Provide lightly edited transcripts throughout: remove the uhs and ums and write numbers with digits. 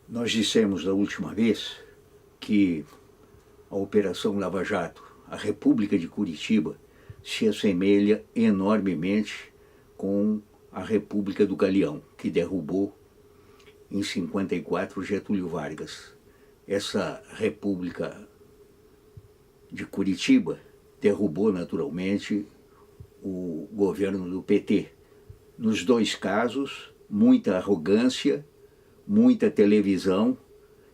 Nós dissemos da última vez que a Operação Lava Jato, a República de Curitiba, se assemelha enormemente com a República do Galeão, que derrubou em 54 Getúlio Vargas. Essa República de Curitiba derrubou naturalmente o governo do PT. Nos dois casos, muita arrogância, muita televisão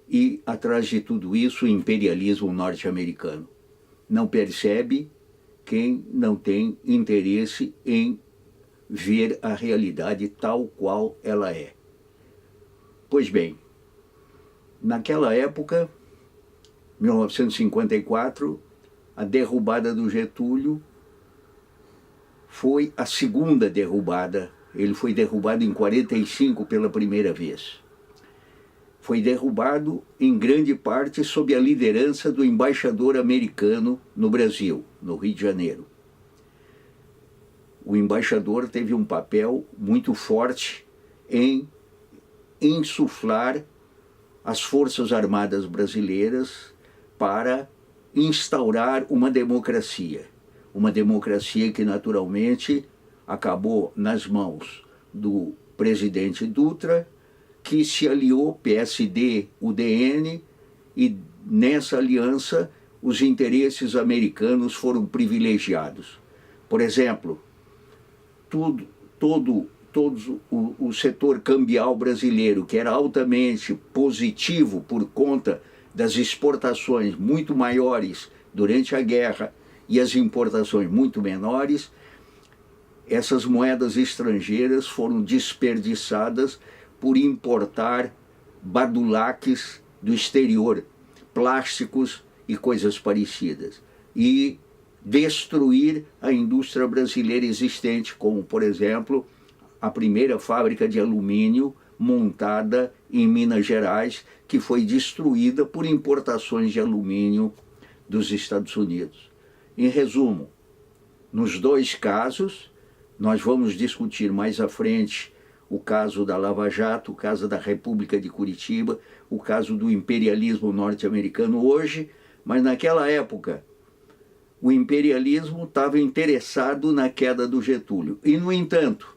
e, atrás de tudo isso, o imperialismo norte-americano. Não percebe quem não tem interesse em ver a realidade tal qual ela é. Pois bem, naquela época, 1954, a derrubada do Getúlio foi a segunda derrubada. Ele foi derrubado em 45 pela primeira vez. Foi derrubado em grande parte sob a liderança do embaixador americano no Brasil, no Rio de Janeiro. O embaixador teve um papel muito forte em insuflar as Forças Armadas brasileiras para instaurar uma democracia que naturalmente acabou nas mãos do presidente Dutra, que se aliou PSD, UDN, e nessa aliança os interesses americanos foram privilegiados. Por exemplo, todo o setor cambial brasileiro, que era altamente positivo por conta das exportações muito maiores durante a guerra e as importações muito menores, essas moedas estrangeiras foram desperdiçadas por importar badulaques do exterior, plásticos e coisas parecidas, e destruir a indústria brasileira existente, como, por exemplo, a primeira fábrica de alumínio montada em Minas Gerais, que foi destruída por importações de alumínio dos Estados Unidos. Em resumo, nos dois casos, nós vamos discutir mais à frente o caso da Lava Jato, o caso da República de Curitiba, o caso do imperialismo norte-americano hoje, mas naquela época o imperialismo estava interessado na queda do Getúlio. E, no entanto,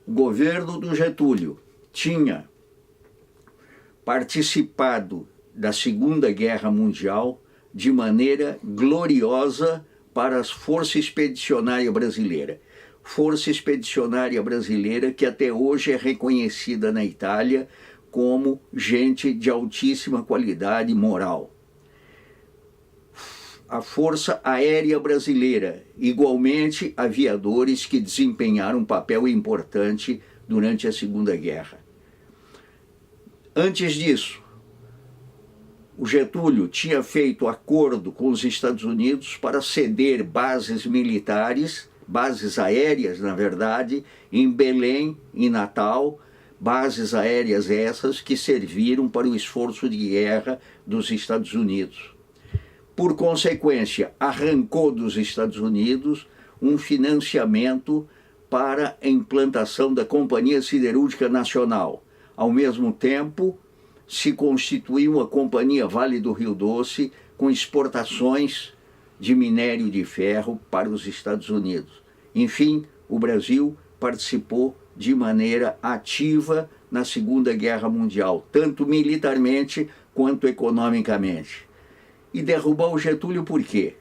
o governo do Getúlio tinha participado da Segunda Guerra Mundial de maneira gloriosa para a Força Expedicionária Brasileira. Força Expedicionária Brasileira que até hoje é reconhecida na Itália como gente de altíssima qualidade moral. A Força Aérea Brasileira, igualmente aviadores que desempenharam um papel importante durante a Segunda Guerra. Antes disso, o Getúlio tinha feito acordo com os Estados Unidos para ceder bases militares, bases aéreas, na verdade, em Belém, em Natal, bases aéreas essas que serviram para o esforço de guerra dos Estados Unidos. Por consequência, arrancou dos Estados Unidos um financiamento para a implantação da Companhia Siderúrgica Nacional. Ao mesmo tempo, se constituiu a Companhia Vale do Rio Doce com exportações de minério de ferro para os Estados Unidos. Enfim, o Brasil participou de maneira ativa na Segunda Guerra Mundial, tanto militarmente quanto economicamente. E derrubar o Getúlio por quê?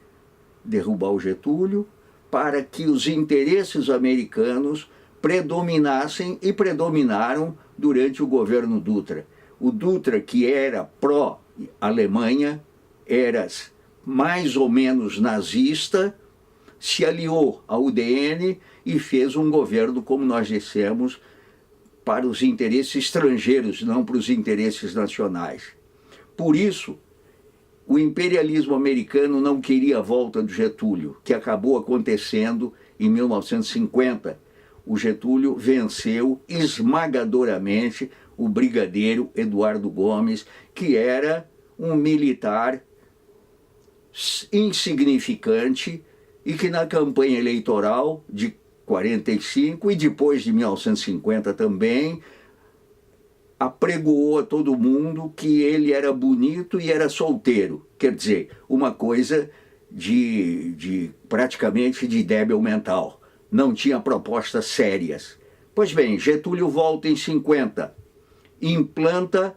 Derrubar o Getúlio para que os interesses americanos predominassem e predominaram durante o governo Dutra. O Dutra, que era pró-Alemanha, era mais ou menos nazista, se aliou à UDN e fez um governo, como nós dissemos, para os interesses estrangeiros, não para os interesses nacionais. Por isso, o imperialismo americano não queria a volta do Getúlio, que acabou acontecendo em 1950. O Getúlio venceu esmagadoramente o brigadeiro Eduardo Gomes, que era um militar insignificante e que na campanha eleitoral de 45 e depois de 1950 também apregoou a todo mundo que ele era bonito e era solteiro. Quer dizer, uma coisa praticamente de débil mental. Não tinha propostas sérias. Pois bem, Getúlio volta em 50, implanta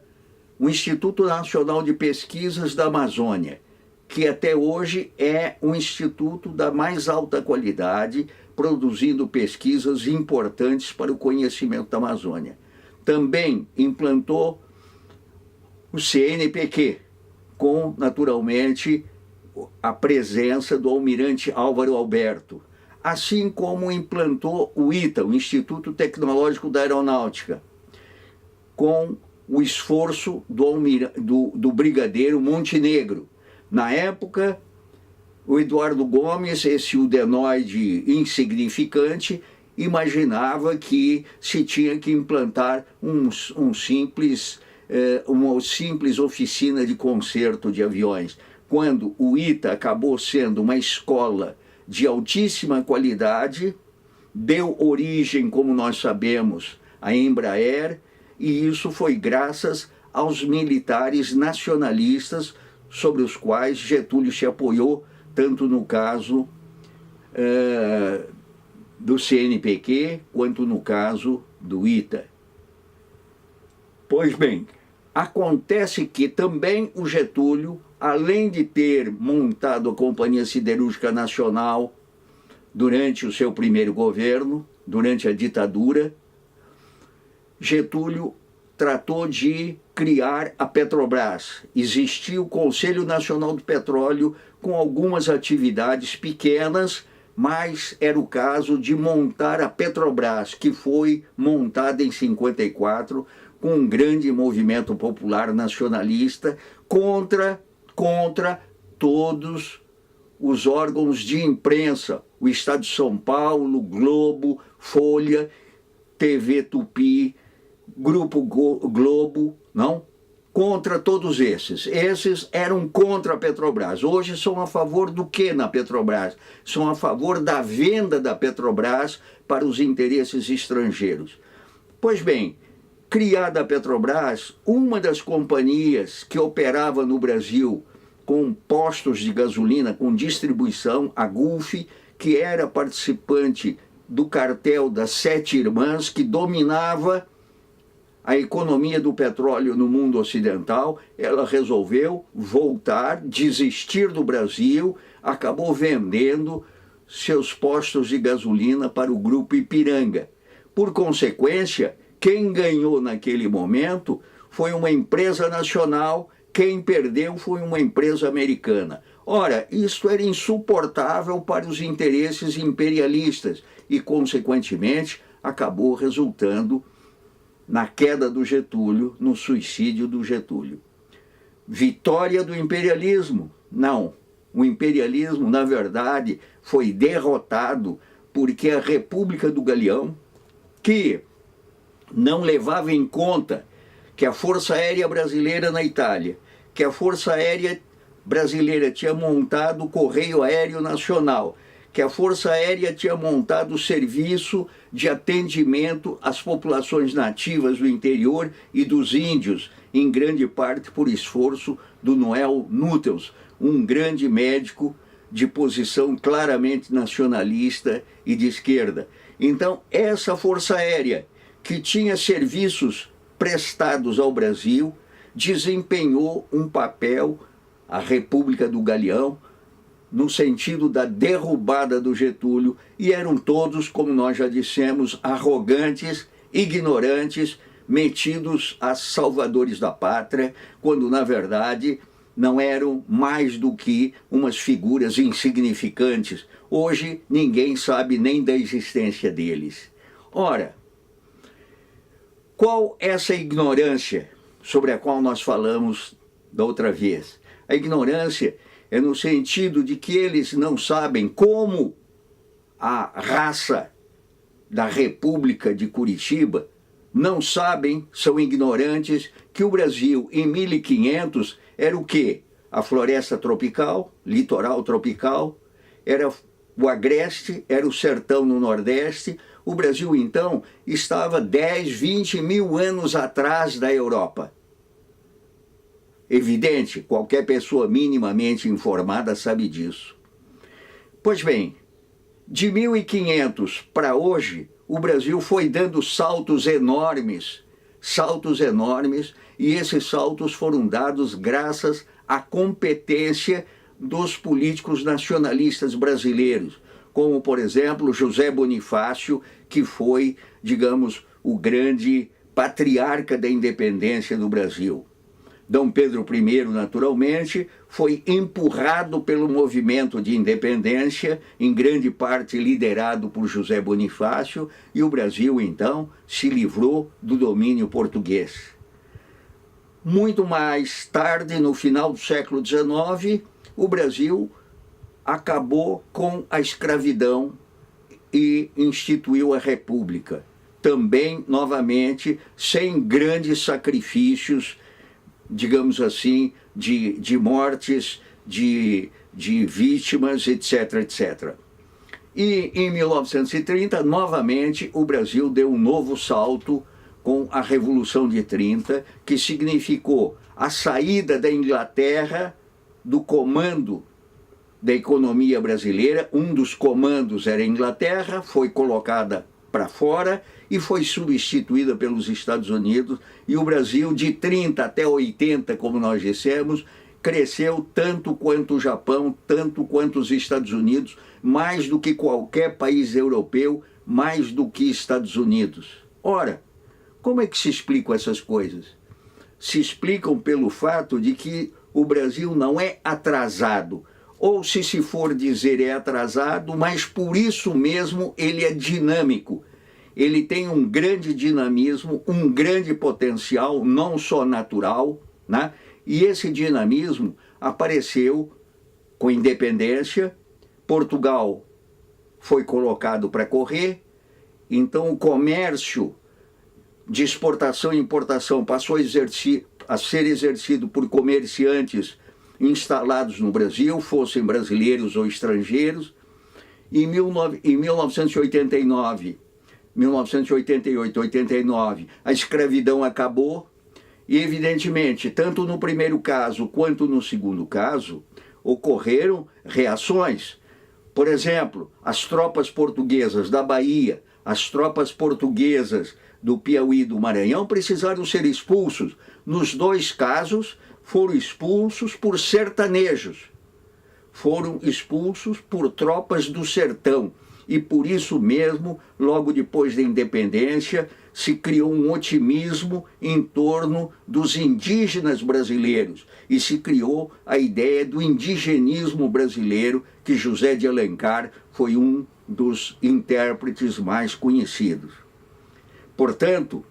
o Instituto Nacional de Pesquisas da Amazônia, que até hoje é um instituto da mais alta qualidade, produzindo pesquisas importantes para o conhecimento da Amazônia. Também implantou o CNPq, com, naturalmente, a presença do almirante Álvaro Alberto, assim como implantou o ITA, o Instituto Tecnológico da Aeronáutica, com o esforço do brigadeiro Montenegro. Na época, o Eduardo Gomes, esse udenoide insignificante, imaginava que se tinha que implantar uma simples oficina de conserto de aviões, quando o ITA acabou sendo uma escola de altíssima qualidade, deu origem, como nós sabemos, à Embraer, e isso foi graças aos militares nacionalistas sobre os quais Getúlio se apoiou, tanto no caso do CNPq, quanto no caso do ITA. Pois bem, acontece que também o Getúlio, além de ter montado a Companhia Siderúrgica Nacional durante o seu primeiro governo, durante a ditadura, Getúlio tratou de criar a Petrobras. Existia o Conselho Nacional do Petróleo com algumas atividades pequenas, mas era o caso de montar a Petrobras, que foi montada em 54 com um grande movimento popular nacionalista contra todos os órgãos de imprensa, o Estado de São Paulo, Globo, Folha, TV Tupi, Grupo Globo, não? Contra todos esses. Esses eram contra a Petrobras. Hoje são a favor do que na Petrobras? São a favor da venda da Petrobras para os interesses estrangeiros. Pois bem, criada a Petrobras, uma das companhias que operava no Brasil com postos de gasolina, com distribuição, a Gulf, que era participante do cartel das Sete Irmãs, que dominava a economia do petróleo no mundo ocidental, ela resolveu voltar, desistir do Brasil, acabou vendendo seus postos de gasolina para o Grupo Ipiranga. Por consequência, quem ganhou naquele momento foi uma empresa nacional, quem perdeu foi uma empresa americana. Ora, isso era insuportável para os interesses imperialistas e, consequentemente, acabou resultando na queda do Getúlio, no suicídio do Getúlio. Vitória do imperialismo? Não. O imperialismo, na verdade, foi derrotado porque a República do Galeão, que não levava em conta que a Força Aérea Brasileira na Itália, que a Força Aérea Brasileira tinha montado o Correio Aéreo Nacional, que a Força Aérea tinha montado o serviço de atendimento às populações nativas do interior e dos índios, em grande parte por esforço do Noel Nuttels, um grande médico de posição claramente nacionalista e de esquerda. Então, essa Força Aérea, que tinha serviços prestados ao Brasil, desempenhou um papel, a República do Galeão, no sentido da derrubada do Getúlio, e eram todos, como nós já dissemos, arrogantes, ignorantes, metidos a salvadores da pátria, quando na verdade não eram mais do que umas figuras insignificantes. Hoje ninguém sabe nem da existência deles. Ora, qual essa ignorância sobre a qual nós falamos da outra vez? A ignorância é no sentido de que eles não sabem como a raça da República de Curitiba, não sabem, são ignorantes, que o Brasil em 1500 era o quê? A floresta tropical, litoral tropical, era o agreste era o sertão no Nordeste. O Brasil, então, estava 10, 20 mil anos atrás da Europa. Evidente, qualquer pessoa minimamente informada sabe disso. Pois bem, de 1500 para hoje, o Brasil foi dando saltos enormes, e esses saltos foram dados graças à competência dos políticos nacionalistas brasileiros, como, por exemplo, José Bonifácio, que foi, digamos, o grande patriarca da independência do Brasil. Dom Pedro I, naturalmente, foi empurrado pelo movimento de independência, em grande parte liderado por José Bonifácio, e o Brasil, então, se livrou do domínio português. Muito mais tarde, no final do século XIX, o Brasil acabou com a escravidão e instituiu a República. Também, novamente, sem grandes sacrifícios, digamos assim, de mortes, de vítimas, etc, etc. E em 1930, novamente, o Brasil deu um novo salto com a Revolução de 30, que significou a saída da Inglaterra do comando da economia brasileira. Um dos comandos era a Inglaterra, foi colocada para fora e foi substituída pelos Estados Unidos, e o Brasil, de 30 até 80, como nós dissemos, cresceu tanto quanto o Japão, tanto quanto os Estados Unidos, mais do que qualquer país europeu, mais do que Estados Unidos. Ora, como é que se explicam essas coisas? Se explicam pelo fato de que o Brasil não é atrasado, ou se for dizer é atrasado, mas por isso mesmo ele é dinâmico. Ele tem um grande dinamismo, um grande potencial, não só natural, né? E esse dinamismo apareceu com a independência. Portugal foi colocado para correr, então o comércio de exportação e importação passou a ser exercido por comerciantes instalados no Brasil, fossem brasileiros ou estrangeiros. Em 1989, 1988, 89, a escravidão acabou e, evidentemente, tanto no primeiro caso quanto no segundo caso, ocorreram reações. Por exemplo, as tropas portuguesas da Bahia, as tropas portuguesas do Piauí e do Maranhão precisaram ser expulsos. Nos dois casos, foram expulsos por sertanejos, foram expulsos por tropas do sertão. E por isso mesmo, logo depois da independência, se criou um otimismo em torno dos indígenas brasileiros e se criou a ideia do indigenismo brasileiro, que José de Alencar foi um dos intérpretes mais conhecidos. Portanto,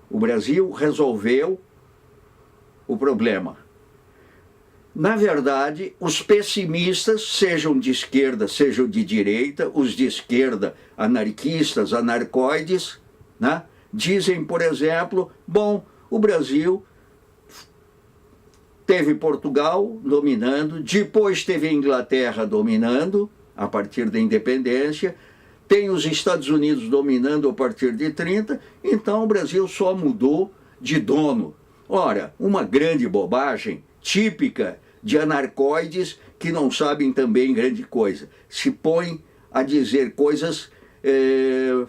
o Brasil resolveu o problema. Na verdade, os pessimistas, sejam de esquerda, sejam de direita, os de esquerda, anarquistas, anarcoides, né, dizem, por exemplo, bom, o Brasil teve Portugal dominando, depois teve a Inglaterra dominando, a partir da independência, tem os Estados Unidos dominando a partir de 30, então o Brasil só mudou de dono. Ora, uma grande bobagem, típica de anarcoides que não sabem também grande coisa. Se põem a dizer coisas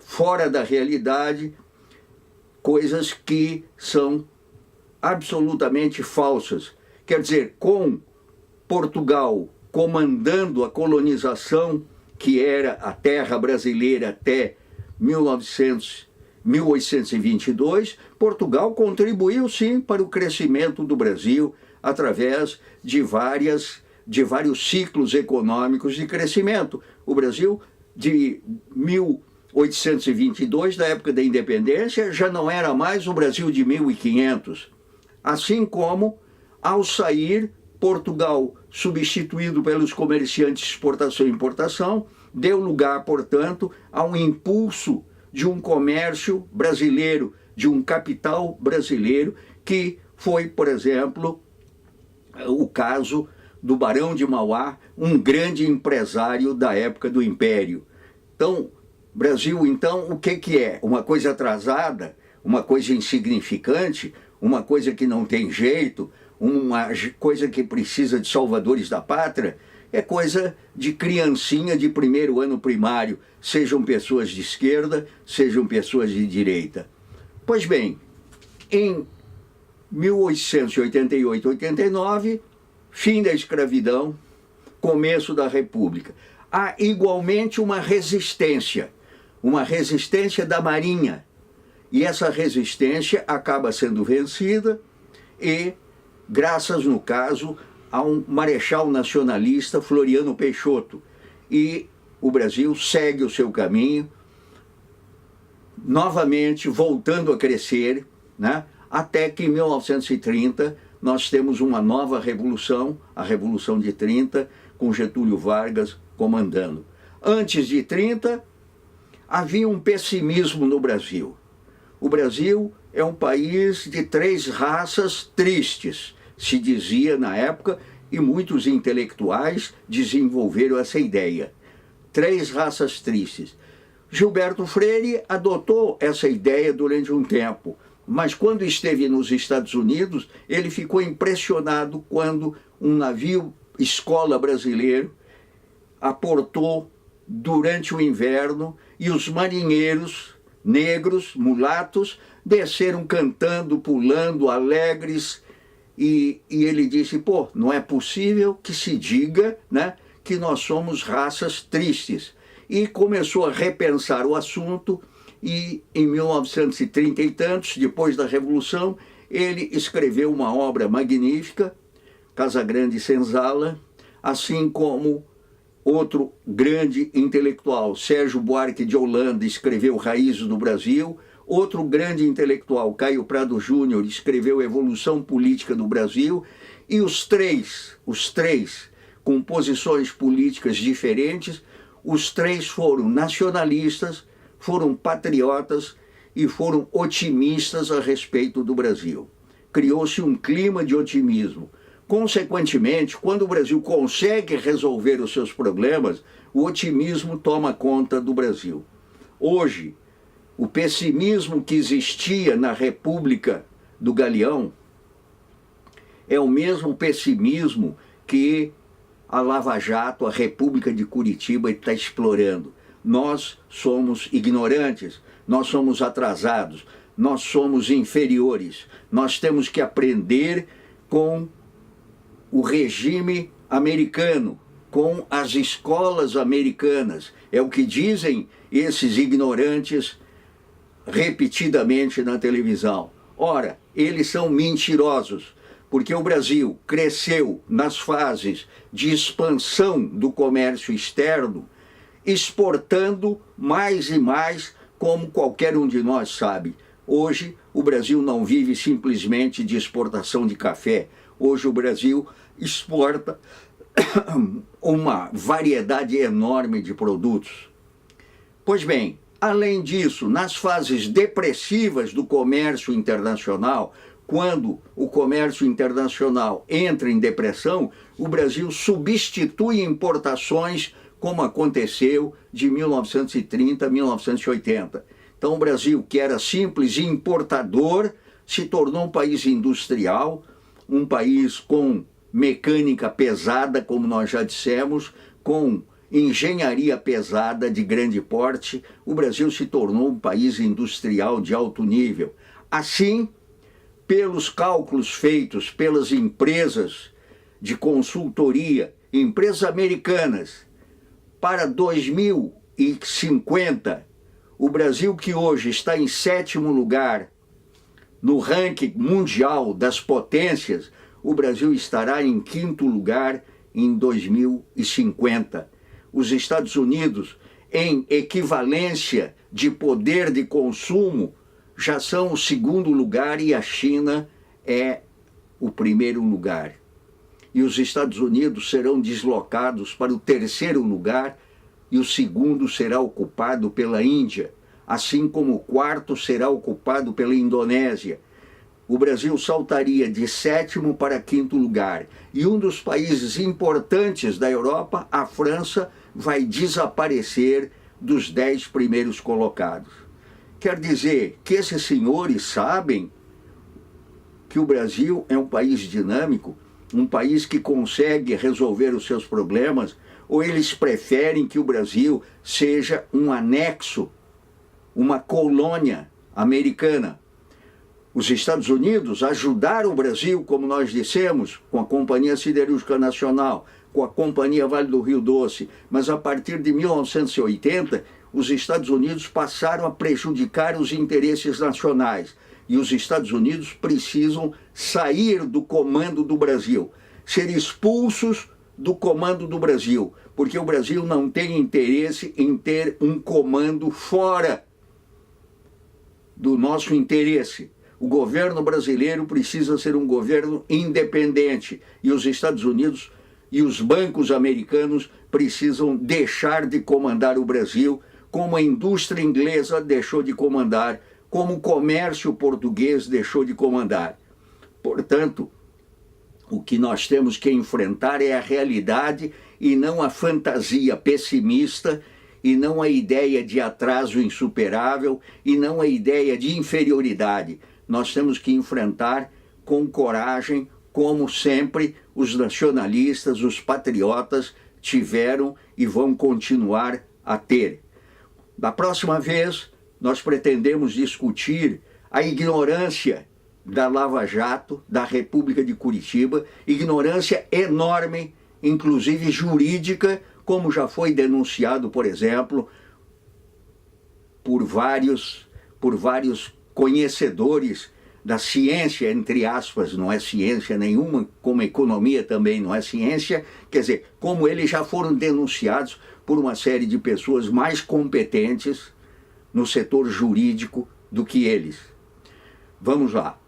fora da realidade, coisas que são absolutamente falsas. Quer dizer, com Portugal comandando a colonização, que era a terra brasileira até 1822, Portugal contribuiu sim para o crescimento do Brasil através de vários ciclos econômicos de crescimento. O Brasil, de 1822, da época da independência, já não era mais o Brasil de 1500. Assim como, ao sair, Portugal, substituído pelos comerciantes de exportação e importação, deu lugar, portanto, a um impulso de um comércio brasileiro, de um capital brasileiro, que foi, por exemplo, o caso do Barão de Mauá, um grande empresário da época do Império. Então, Brasil, então, o que é? Uma coisa atrasada, uma coisa insignificante, uma coisa que não tem jeito, uma coisa que precisa de salvadores da pátria? É coisa de criancinha de primeiro ano primário, sejam pessoas de esquerda, sejam pessoas de direita. Pois bem, em 1888-89, fim da escravidão, começo da República. Há igualmente uma resistência da Marinha. E essa resistência acaba sendo vencida e, graças, no caso, a um marechal nacionalista, Floriano Peixoto. E o Brasil segue o seu caminho, novamente voltando a crescer, né? Até que em 1930 nós temos uma nova revolução, a Revolução de 30, com Getúlio Vargas comandando. Antes de 30, havia um pessimismo no Brasil. O Brasil é um país de 3 raças tristes, se dizia na época, e muitos intelectuais desenvolveram essa ideia. 3 raças tristes. Gilberto Freire adotou essa ideia durante um tempo, mas quando esteve nos Estados Unidos, ele ficou impressionado quando um navio escola brasileiro aportou durante o inverno e os marinheiros negros, mulatos, desceram cantando, pulando, alegres, e ele disse, pô, não é possível que se diga, né, que nós somos raças tristes. E começou a repensar o assunto, e em 1930 e tantos, depois da Revolução, ele escreveu uma obra magnífica, Casagrande Senzala, assim como outro grande intelectual, Sérgio Buarque de Holanda, escreveu Raízes do Brasil. Outro grande intelectual, Caio Prado Júnior, escreveu Evolução Política do Brasil. E os três, com posições políticas diferentes, os 3 foram nacionalistas, foram patriotas e foram otimistas a respeito do Brasil. Criou-se um clima de otimismo. Consequentemente, quando o Brasil consegue resolver os seus problemas, o otimismo toma conta do Brasil. Hoje, o pessimismo que existia na República do Galeão é o mesmo pessimismo que a Lava Jato, a República de Curitiba, está explorando. Nós somos ignorantes, nós somos atrasados, nós somos inferiores. Nós temos que aprender com o regime americano, com as escolas americanas. É o que dizem esses ignorantes repetidamente na televisão. Ora, eles são mentirosos, porque o Brasil cresceu nas fases de expansão do comércio externo, exportando mais e mais, como qualquer um de nós sabe. Hoje, o Brasil não vive simplesmente de exportação de café. Hoje, o Brasil exporta uma variedade enorme de produtos. Pois bem, além disso, nas fases depressivas do comércio internacional, quando o comércio internacional entra em depressão, o Brasil substitui importações, como aconteceu de 1930 a 1980. Então o Brasil, que era simples importador, se tornou um país industrial, um país com mecânica pesada, como nós já dissemos, com engenharia pesada de grande porte. O Brasil se tornou um país industrial de alto nível. Assim, pelos cálculos feitos pelas empresas de consultoria, empresas americanas, para 2050, o Brasil, que hoje está em 7º lugar no ranking mundial das potências, o Brasil estará em 5º lugar em 2050. Os Estados Unidos, em equivalência de poder de consumo, já são o 2º lugar e a China é o 1º lugar. E os Estados Unidos serão deslocados para o 3º lugar e o 2º será ocupado pela Índia, assim como o 4º será ocupado pela Indonésia. o Brasil saltaria de 7º para 5º lugar. E um dos países importantes da Europa, a França, vai desaparecer dos 10 primeiros colocados. Quer dizer que esses senhores sabem que o Brasil é um país dinâmico, um país que consegue resolver os seus problemas, ou eles preferem que o Brasil seja um anexo, uma colônia americana? Os Estados Unidos ajudaram o Brasil, como nós dissemos, com a Companhia Siderúrgica Nacional, com a Companhia Vale do Rio Doce, mas a partir de 1980, os Estados Unidos passaram a prejudicar os interesses nacionais. E os Estados Unidos precisam sair do comando do Brasil, ser expulsos do comando do Brasil, porque o Brasil não tem interesse em ter um comando fora do nosso interesse. O governo brasileiro precisa ser um governo independente e os Estados Unidos e os bancos americanos precisam deixar de comandar o Brasil, como a indústria inglesa deixou de comandar, como o comércio português deixou de comandar. Portanto, o que nós temos que enfrentar é a realidade e não a fantasia pessimista, e não a ideia de atraso insuperável, e não a ideia de inferioridade. Nós temos que enfrentar com coragem, como sempre os nacionalistas, os patriotas tiveram e vão continuar a ter. Da próxima vez, nós pretendemos discutir a ignorância da Lava Jato, da República de Curitiba, ignorância enorme, inclusive jurídica, como já foi denunciado, por exemplo, por vários conhecedores da ciência, entre aspas, não é ciência nenhuma, como a economia também não é ciência, quer dizer, como eles já foram denunciados por uma série de pessoas mais competentes no setor jurídico do que eles. Vamos lá.